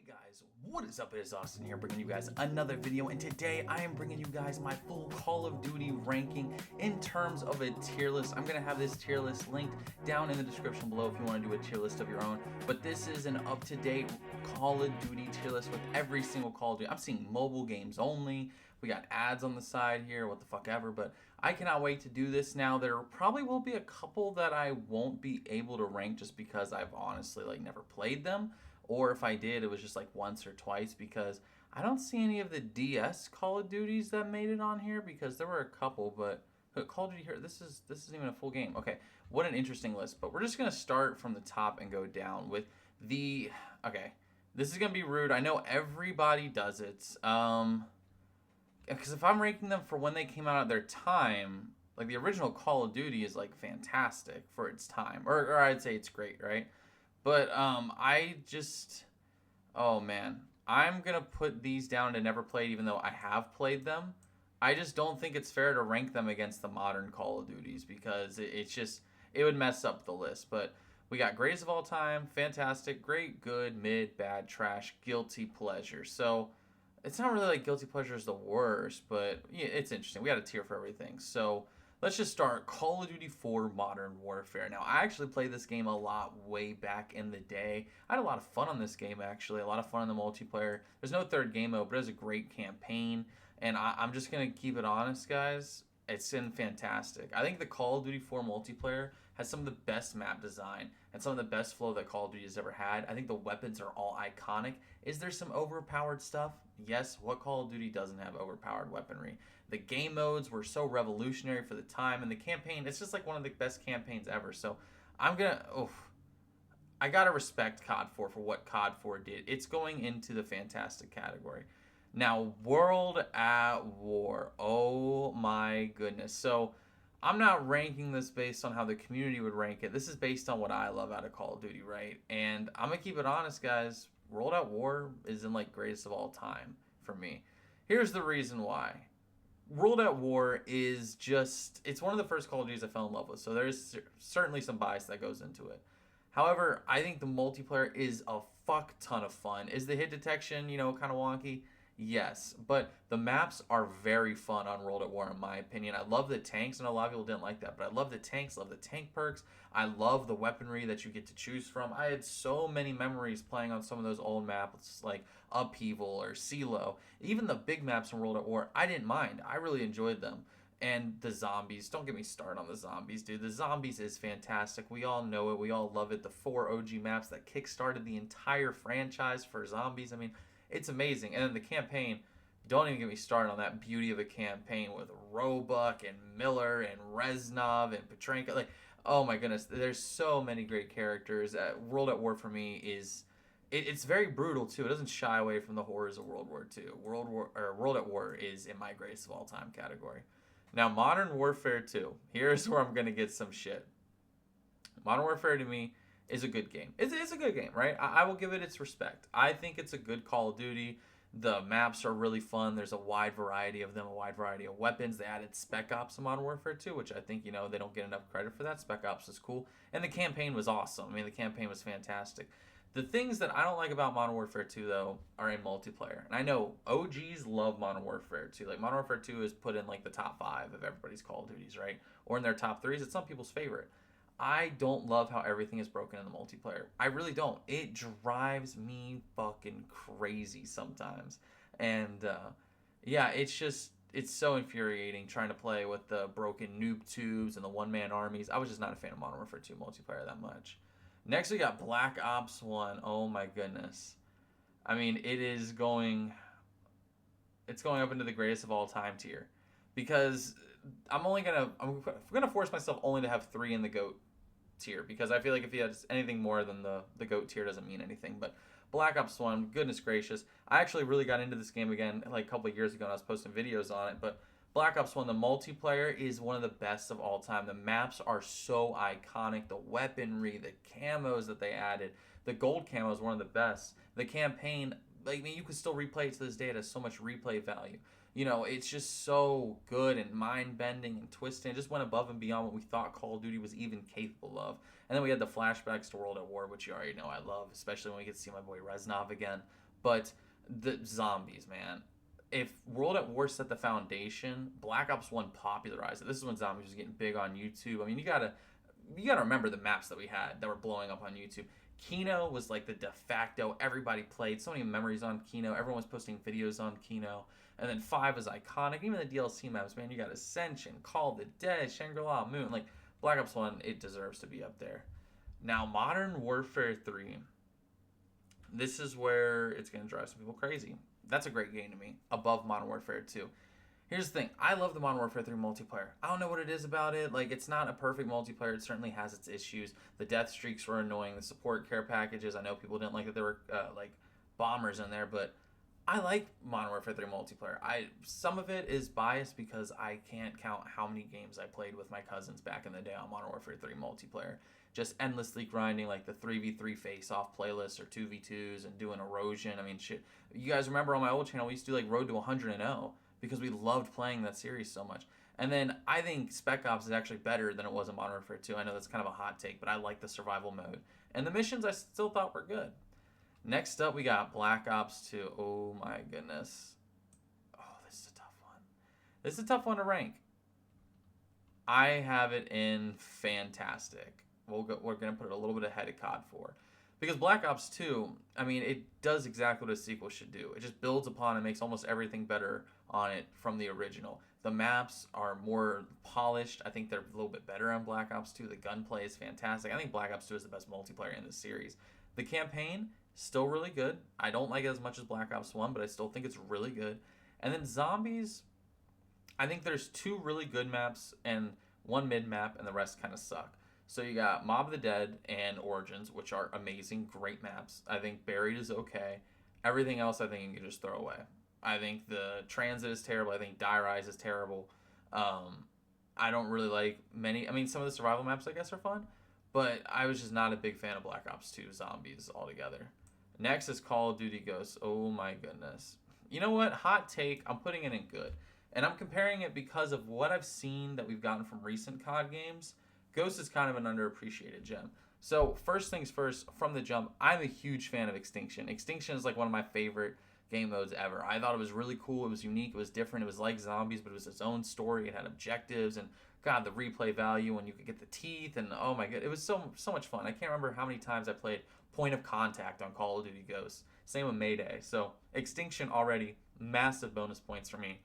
Guys, what is up? It is Austin here bringing you guys another video, and today I am bringing you guys my full Call of Duty ranking in terms of a tier list. I'm going to have this tier list linked down in the description below if you want to do a tier list of your own, but this is an up-to-date Call of Duty tier list with every single Call of Duty. I'm seeing mobile games only. We got ads on the side here, what the fuck ever, but I cannot wait to do this now. There probably will be a couple that I won't be able to rank just because I've honestly never played them. Or if I did, it was just like once or twice, because I don't see any of the DS Call of Duties that made it on here, because there were a couple, but Call of Duty here, this isn't even a full game. Okay, what an interesting list. But we're just going to start from the top and go down with the, okay, this is going to be rude. I know everybody does it. Because if I'm ranking them for when they came out at their time, like the original Call of Duty is like fantastic for its time. Or I'd say it's great, right? But oh man, I'm going to put these down to never played, even though I have played them. I just don't think it's fair to rank them against the modern Call of Duties, because it would mess up the list. But we got greatest of all time, fantastic, great, good, mid, bad, trash, guilty pleasure. So it's not really like guilty pleasure is the worst, but yeah, it's interesting. We got a tier for everything. So let's just start Call of Duty 4 Modern Warfare. Now, I actually played this game a lot way back in the day. I had a lot of fun on this game, actually. A lot of fun in the multiplayer. There's no third game mode, but it was a great campaign. And I'm just going to keep it honest, guys. It's been fantastic. I think the Call of Duty 4 multiplayer has some of the best map design and some of the best flow that Call of Duty has ever had. I think the weapons are all iconic. Is there some overpowered stuff? Yes. What Call of Duty doesn't have overpowered weaponry? The game modes were so revolutionary for the time, and the campaign, it's just like one of the best campaigns ever. So I gotta respect COD 4 for what COD 4 did. It's going into the fantastic category. Now, World at War. Oh my goodness. So I'm not ranking this based on how the community would rank it. This is based on what I love out of Call of Duty, right? And I'm gonna keep it honest, guys. World at War is in like greatest of all time for me. Here's the reason why. World at War is just, it's one of the first Call of Duties I fell in love with, so there's certainly some bias that goes into it. However, I think the multiplayer is a fuck ton of fun. Is the hit detection, kind of wonky? Yes, but the maps are very fun on World at War, in my opinion. I love the tanks, and a lot of people didn't like that, but I love the tanks, love the tank perks. I love the weaponry that you get to choose from. I had so many memories playing on some of those old maps, like Upheaval or CeeLo. Even the big maps in World at War, I didn't mind. I really enjoyed them. And the zombies, don't get me started on the zombies, dude. The zombies is fantastic. We all know it. We all love it. The 4 OG maps that kickstarted the entire franchise for zombies. I mean, it's amazing. And then the campaign, don't even get me started on that beauty of a campaign with Roebuck and Miller and Reznov and Petrenko. Like, oh my goodness, there's so many great characters. World at War for me is, it's very brutal too. It doesn't shy away from the horrors of World War II. World at War is in my greatest of all time category. Now, Modern Warfare 2. Here's where I'm gonna get some shit. Modern Warfare to me is a good game. It's a good game, right? I will give it its respect. I think it's a good Call of Duty. The maps are really fun. There's a wide variety of them, a wide variety of weapons. They added Spec Ops in Modern Warfare 2, which I think, they don't get enough credit for that. Spec Ops is cool. And the campaign was awesome. I mean, the campaign was fantastic. The things that I don't like about Modern Warfare 2, though, are in multiplayer. And I know OGs love Modern Warfare 2. Like, Modern Warfare 2 is put in, like, the top 5 of everybody's Call of Duties, right? Or in their top 3s. It's some people's favorite. I don't love how everything is broken in the multiplayer. I really don't. It drives me fucking crazy sometimes. And, yeah, it's so infuriating trying to play with the broken noob tubes and the one-man armies. I was just not a fan of Modern Warfare 2 multiplayer that much. Next, we got Black Ops 1. Oh, my goodness. I mean, it's going up into the greatest of all time tier. Because I'm going to force myself only to have 3 in the GOAT tier. Because I feel like if you had anything more than the GOAT tier, doesn't mean anything. But Black Ops 1, goodness gracious. I actually really got into this game again like a couple of years ago, and I was posting videos on it. But Black Ops 1, the multiplayer is one of the best of all time. The maps are so iconic. The weaponry, the camos that they added. The gold camo is one of the best. The campaign, you can still replay it to this day. It has so much replay value. It's just so good and mind-bending and twisting. It just went above and beyond what we thought Call of Duty was even capable of. And then we had the flashbacks to World at War, which you already know I love, especially when we get to see my boy Reznov again. But the zombies, man. If World at War set the foundation, Black Ops 1 popularized it. This is when zombies was getting big on YouTube. I mean, you gotta remember the maps that we had that were blowing up on YouTube. Kino was like the de facto. Everybody played. So many memories on Kino. Everyone was posting videos on Kino. And then 5 is iconic. Even the DLC maps, man. You got Ascension, Call of the Dead, Shangri-La, Moon. Like, Black Ops 1, it deserves to be up there. Now, Modern Warfare 3. This is where it's going to drive some people crazy. That's a great game to me. Above Modern Warfare 2. Here's the thing. I love the Modern Warfare 3 multiplayer. I don't know what it is about it. Like, it's not a perfect multiplayer. It certainly has its issues. The death streaks were annoying. The support care packages. I know people didn't like that there were, like, bombers in there. But I like Modern Warfare 3 multiplayer. Some of it is biased because I can't count how many games I played with my cousins back in the day on Modern Warfare 3 multiplayer. Just endlessly grinding, like, the 3v3 face-off playlists or 2v2s and doing erosion. I mean, shit. You guys remember on my old channel, we used to do, like, Road to 100-0. Because we loved playing that series so much. And then I think Spec Ops is actually better than it was in Modern Warfare 2. I know that's kind of a hot take, but I like the survival mode. And the missions I still thought were good. Next up, we got Black Ops 2. Oh my goodness. Oh, this is a tough one. This is a tough one to rank. I have it in fantastic. We're going to put it a little bit ahead of COD 4. Because Black Ops 2, I mean, it does exactly what a sequel should do. It just builds upon and makes almost everything better on it from the original. The maps are more polished. I think they're a little bit better on Black Ops 2. The gunplay is fantastic. I think Black Ops 2 is the best multiplayer in the series. The campaign, still really good. I don't like it as much as Black Ops 1, but I still think it's really good. And then Zombies, I think there's 2 really good maps and 1 mid map, and the rest kind of suck. So you got Mob of the Dead and Origins, which are amazing, great maps. I think Buried is okay. Everything else I think you can just throw away. I think the Transit is terrible. I think Die Rise is terrible. I don't really like many. I mean, some of the survival maps I guess are fun, but I was just not a big fan of Black Ops 2 Zombies altogether. Next is Call of Duty Ghosts. Oh my goodness. You know what? Hot take. I'm putting it in good. And I'm comparing it because of what I've seen that we've gotten from recent COD games. Ghost is kind of an underappreciated gem. So first things first, from the jump, I'm a huge fan of Extinction. Extinction is like one of my favorite game modes ever. I thought it was really cool. It was unique. It was different. It was like Zombies, but it was its own story. It had objectives, and God, the replay value when you could get the teeth, and oh my God, it was so much fun. I can't remember how many times I played Point of Contact on Call of Duty Ghosts. Same with Mayday. So Extinction already, massive bonus points for me.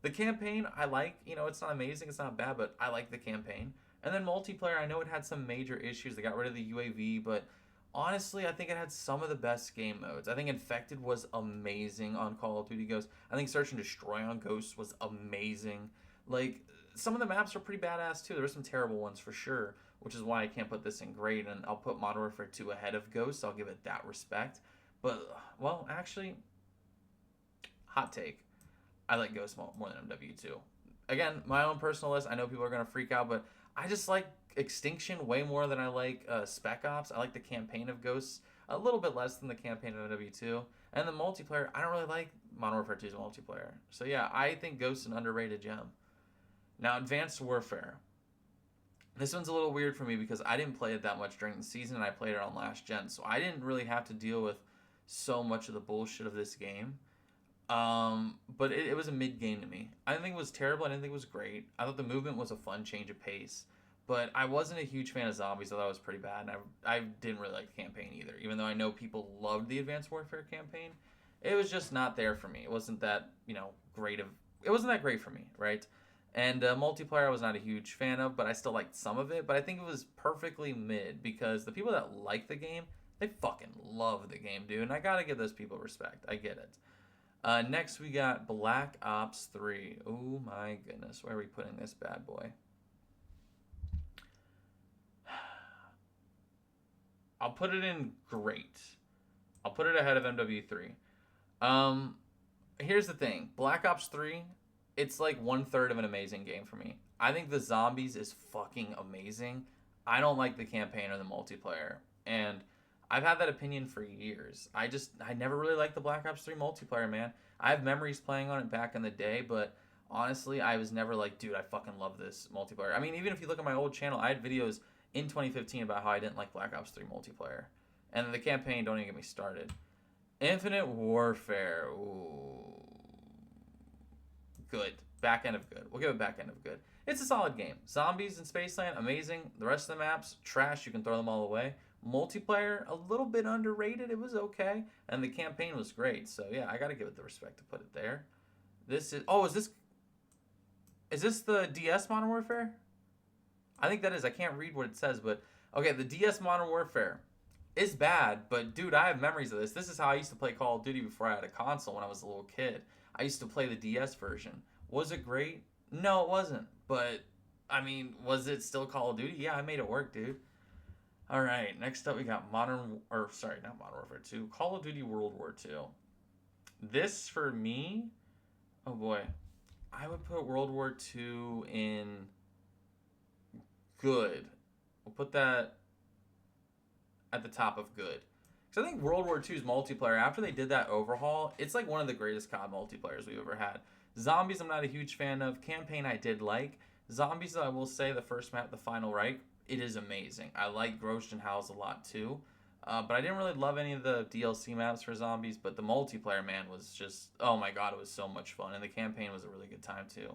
The campaign, I like. You know, it's not amazing. It's not bad, but I like the campaign. And then multiplayer, I know it had some major issues. They got rid of the UAV, but honestly, I think it had some of the best game modes. I think Infected was amazing on Call of Duty Ghosts. I think Search and Destroy on Ghosts was amazing. Like, some of the maps are pretty badass too. There were some terrible ones for sure, which is why I can't put this in great. And I'll put Modern Warfare 2 ahead of Ghosts. I'll give it that respect. But, well, actually, hot take. I like Ghosts more than MW2. Again, my own personal list. I know people are going to freak out, but I just like Extinction way more than I like Spec Ops. I like the campaign of Ghosts a little bit less than the campaign of MW2. And the multiplayer, I don't really like Modern Warfare 2's multiplayer. So yeah, I think Ghosts is an underrated gem. Now, Advanced Warfare. This one's a little weird for me because I didn't play it that much during the season and I played it on last gen. So I didn't really have to deal with so much of the bullshit of this game. But it was a mid game to me. I didn't think it was terrible. I didn't think it was great. I thought the movement was a fun change of pace. But I wasn't a huge fan of Zombies. I thought it was pretty bad. And I didn't really like the campaign either. Even though I know people loved the Advanced Warfare campaign, it was just not there for me. It wasn't that, it wasn't that great for me, right? And multiplayer I was not a huge fan of, but I still liked some of it. But I think it was perfectly mid because the people that like the game, they fucking love the game, dude. And I gotta give those people respect. I get it. Next, we got Black Ops 3. Oh my goodness. Where are we putting this bad boy? I'll put it in great. I'll put it ahead of MW3. Here's the thing. Black Ops 3, it's like 1/3 of an amazing game for me. I think the Zombies is fucking amazing. I don't like the campaign or the multiplayer. And I've had that opinion for years. I never really liked the Black Ops 3 multiplayer, man. I have memories playing on it back in the day, but honestly, I was never like, dude, I fucking love this multiplayer. I mean, even if you look at my old channel, I had videos in 2015 about how I didn't like Black Ops 3 multiplayer. And the campaign, don't even get me started. Infinite Warfare. Ooh. Good. Back end of good. We'll give it back end of good. It's a solid game. Zombies in Spaceland, amazing. The rest of the maps, trash. You can throw them all away. Multiplayer, a little bit underrated. It was okay. And the campaign was great. So, yeah, I got to give it the respect to put it there. This is. Oh, is this the DS Modern Warfare? I think that is. I can't read what it says, but okay, the DS Modern Warfare is bad, but dude, I have memories of this. This is how I used to play Call of Duty before I had a console when I was a little kid. I used to play the DS version. Was it great? No, it wasn't. But I mean, was it still Call of Duty? Yeah, I made it work, dude. All right, next up we got not Modern Warfare 2, Call of Duty World War 2. This for me, oh boy, I would put World War 2 in good. We'll put that at the top of good. Because I think World War II's multiplayer, after they did that overhaul, it's like one of the greatest COD multiplayers we've ever had. Zombies, I'm not a huge fan of. Campaign, I did like. Zombies, I will say, the first map, the Final Reich, it is amazing. I like Groschen House a lot too. But I didn't really love any of the DLC maps for Zombies, but the multiplayer, man, was just, oh my god, it was so much fun. And the campaign was a really good time too.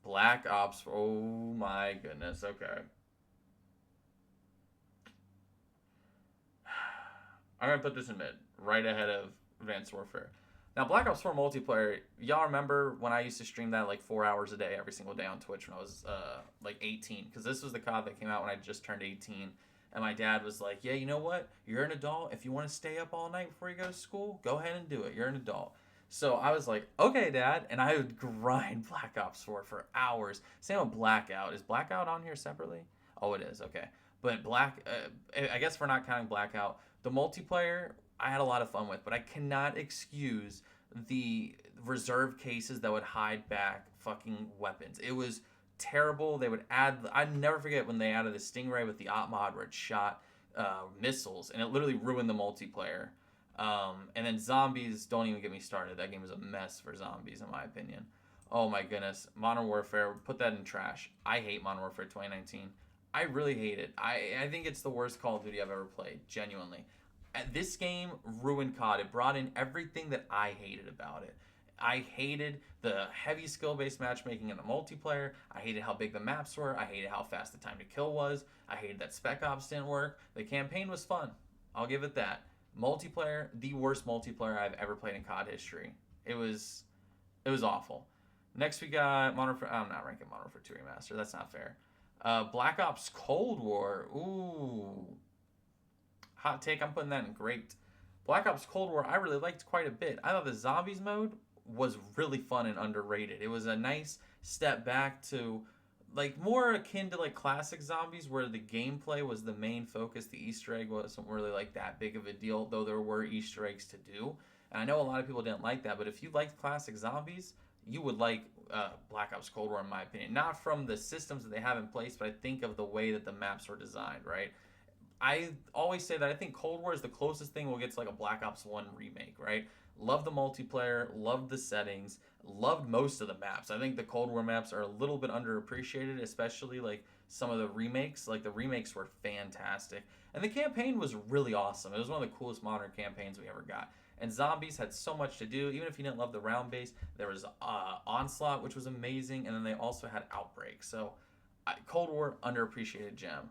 Black Ops, oh my goodness, okay. I'm gonna put this in mid, right ahead of Advanced Warfare. Now, Black Ops 4 multiplayer, y'all remember when I used to stream that like 4 hours a day every single day on Twitch when I was like 18? Because this was the COD that came out when I just turned 18. And my dad was like, yeah, you know what? You're an adult. If you want to stay up all night before you go to school, go ahead and do it. You're an adult. So I was like, okay, Dad. And I would grind Black Ops 4 for hours. Same with Blackout. Is Blackout on here separately? Oh, it is. Okay. But I guess we're not counting Blackout. The multiplayer, I had a lot of fun with, but I cannot excuse the reserve cases that would hide back fucking weapons. It was terrible. They would add. I'd never forget when they added the Stingray with the op mod where it shot missiles, and it literally ruined the multiplayer. And then zombies, don't even get me started. That game was a mess for zombies, in my opinion. Oh my goodness, Modern Warfare, put that in trash. I hate Modern Warfare 2019. I really hate it. I think it's the worst Call of Duty I've ever played, genuinely. This game ruined COD. It brought in everything that I hated about it. I hated the heavy skill based matchmaking in the multiplayer. I hated how big the maps were. I hated how fast the time to kill was. I hated that Spec Ops didn't work. The campaign was fun. I'll give it that. Multiplayer, the worst multiplayer I've ever played in COD history. It was awful. Next we got Modern Warfare. I'm not ranking Modern Warfare 2 Remaster. That's not fair. Black Ops Cold War. Ooh. Hot take, I'm putting that in great. Black Ops Cold War, I really liked quite a bit. I thought the zombies mode was really fun and underrated. It was a nice step back to like more akin to like classic zombies where the gameplay was the main focus. The Easter egg wasn't really like that big of a deal, though there were Easter eggs to do. And I know a lot of people didn't like that, but if you liked classic zombies, you would like Black Ops Cold War, in my opinion. Not from the systems that they have in place, but I think of the way that the maps were designed, right? I always say that I think Cold War is the closest thing we'll get to like a Black Ops 1 remake, right? Love the multiplayer, loved the settings, loved most of the maps. I think the Cold War maps are a little bit underappreciated, especially like some of the remakes. Like the remakes were fantastic. And the campaign was really awesome. It was one of the coolest modern campaigns we ever got. And Zombies had so much to do. Even if you didn't love the round base, there was Onslaught, which was amazing. And then they also had Outbreak. So Cold War, underappreciated gem.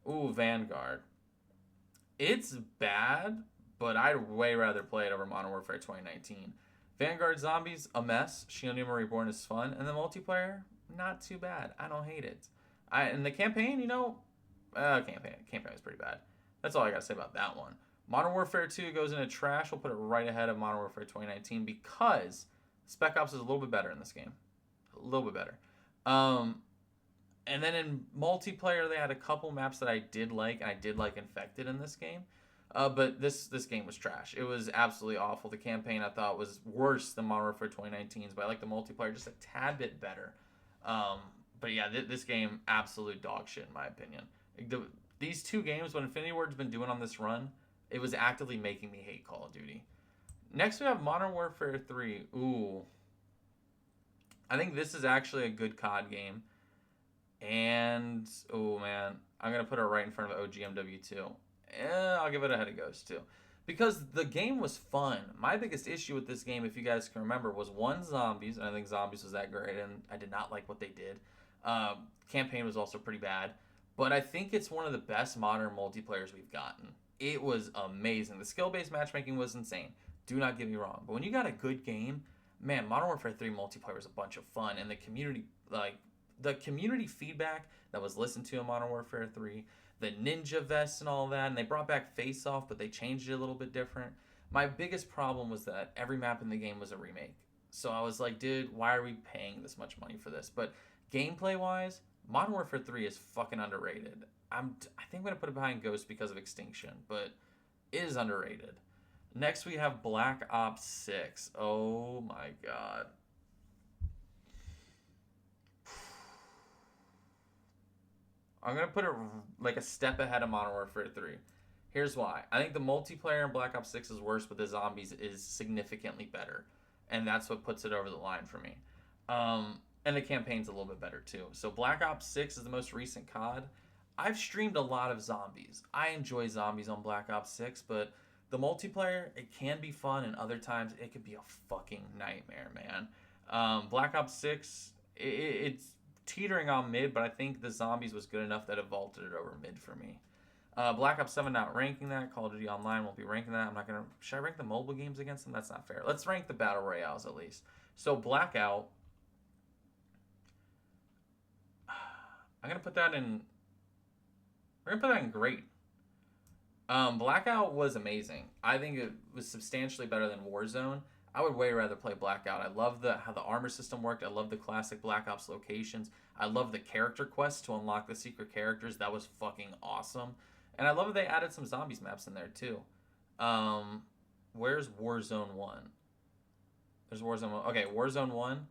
Ooh, Vanguard. It's bad, but I'd way rather play it over Modern Warfare 2019. Vanguard Zombies, a mess. Shionuma Reborn is fun. And the multiplayer, not too bad. I don't hate it. And the campaign, campaign was pretty bad. That's all I gotta say about that one. Modern Warfare 2 goes into trash. We'll put it right ahead of Modern Warfare 2019 because Spec Ops is a little bit better in this game. A little bit better. And then in multiplayer, they had a couple maps that I did like, and I did like Infected in this game. But this game was trash. It was absolutely awful. The campaign I thought was worse than Modern Warfare 2019's, but I like the multiplayer just a tad bit better. But yeah, this game, absolute dog shit in my opinion. These two games, what Infinity Ward's been doing on this run, it was actively making me hate Call of Duty. Next we have Modern Warfare 3. Ooh. I think this is actually a good COD game. And, oh man, I'm going to put it right in front of OGMW2. I'll give it a head of Ghost too. Because the game was fun. My biggest issue with this game, if you guys can remember, was one, zombies, and I think zombies was that great, and I did not like what they did. Campaign was also pretty bad, but I think it's one of the best modern multiplayers we've gotten. It was amazing. The skill-based matchmaking was insane. Do not get me wrong, but when you got a good game, man, Modern Warfare 3 multiplayer was a bunch of fun, and the community, like the community feedback that was listened to in Modern Warfare 3, the ninja vests and all that, and they brought back Face Off, but they changed it a little bit different. My biggest problem was that every map in the game was a remake. So I was like, dude, why are we paying this much money for this? But gameplay wise, Modern Warfare 3 is fucking underrated. I think I'm gonna put it behind Ghost because of Extinction, but it is underrated. Next we have Black Ops 6. Oh my god. I'm gonna put it like a step ahead of Modern Warfare 3. Here's why. I think the multiplayer in Black Ops 6 is worse, but the zombies is significantly better, and that's what puts it over the line for me. And the campaign's a little bit better too. So Black Ops 6 is the most recent COD. I've streamed a lot of zombies. I enjoy zombies on Black Ops 6, but the multiplayer, it can be fun, and other times it could be a fucking nightmare, man. Black Ops 6, it's teetering on mid, but I think the zombies was good enough that it vaulted it over mid for me. Black Ops 7 not ranking that. Call of Duty Online won't be ranking that. I'm not gonna. Should I rank the mobile games against them? That's not fair. Let's rank the battle royales at least. So Blackout, I'm gonna put that in. We're gonna put that in great. Blackout was amazing. I think it was substantially better than Warzone. I would way rather play Blackout. I love how the armor system worked. I love the classic Black Ops locations. I love the character quest to unlock the secret characters. That was fucking awesome. And I love that they added some zombies maps in there too. Um, where's Warzone 1? There's Warzone 1. Okay, Warzone 1.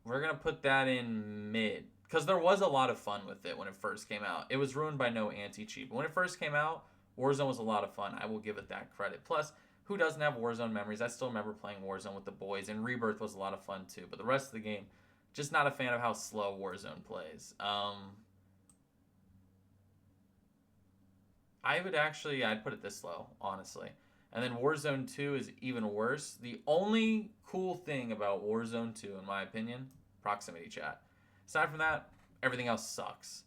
We're going to put that in mid. Because there was a lot of fun with it when it first came out. It was ruined by no anti-cheat. But when it first came out, Warzone was a lot of fun. I will give it that credit. Plus, who doesn't have Warzone memories? I still remember playing Warzone with the boys, and Rebirth was a lot of fun too. But the rest of the game, just not a fan of how slow Warzone plays. I'd put it this low, honestly. And then Warzone 2 is even worse. The only cool thing about Warzone 2, in my opinion, proximity chat. Aside from that, everything else sucks.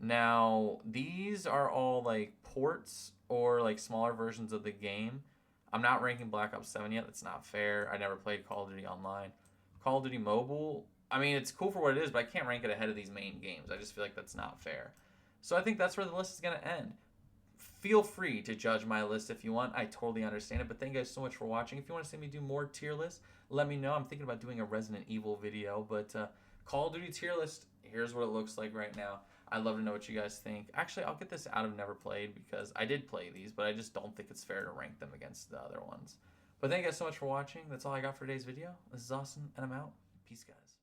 Now, these are all like ports or like smaller versions of the game. I'm not ranking Black Ops 7 yet. That's not fair. I never played Call of Duty Online. Call of Duty Mobile, I mean, it's cool for what it is, but I can't rank it ahead of these main games. I just feel like that's not fair. So I think that's where the list is going to end. Feel free to judge my list if you want. I totally understand it, but thank you guys so much for watching. If you want to see me do more tier lists, let me know. I'm thinking about doing a Resident Evil video, but Call of Duty tier list, here's what it looks like right now. I'd love to know what you guys think. Actually, I'll get this out of never played because I did play these, but I just don't think it's fair to rank them against the other ones. But thank you guys so much for watching. That's all I got for today's video. This is Austin, and I'm out. Peace, guys.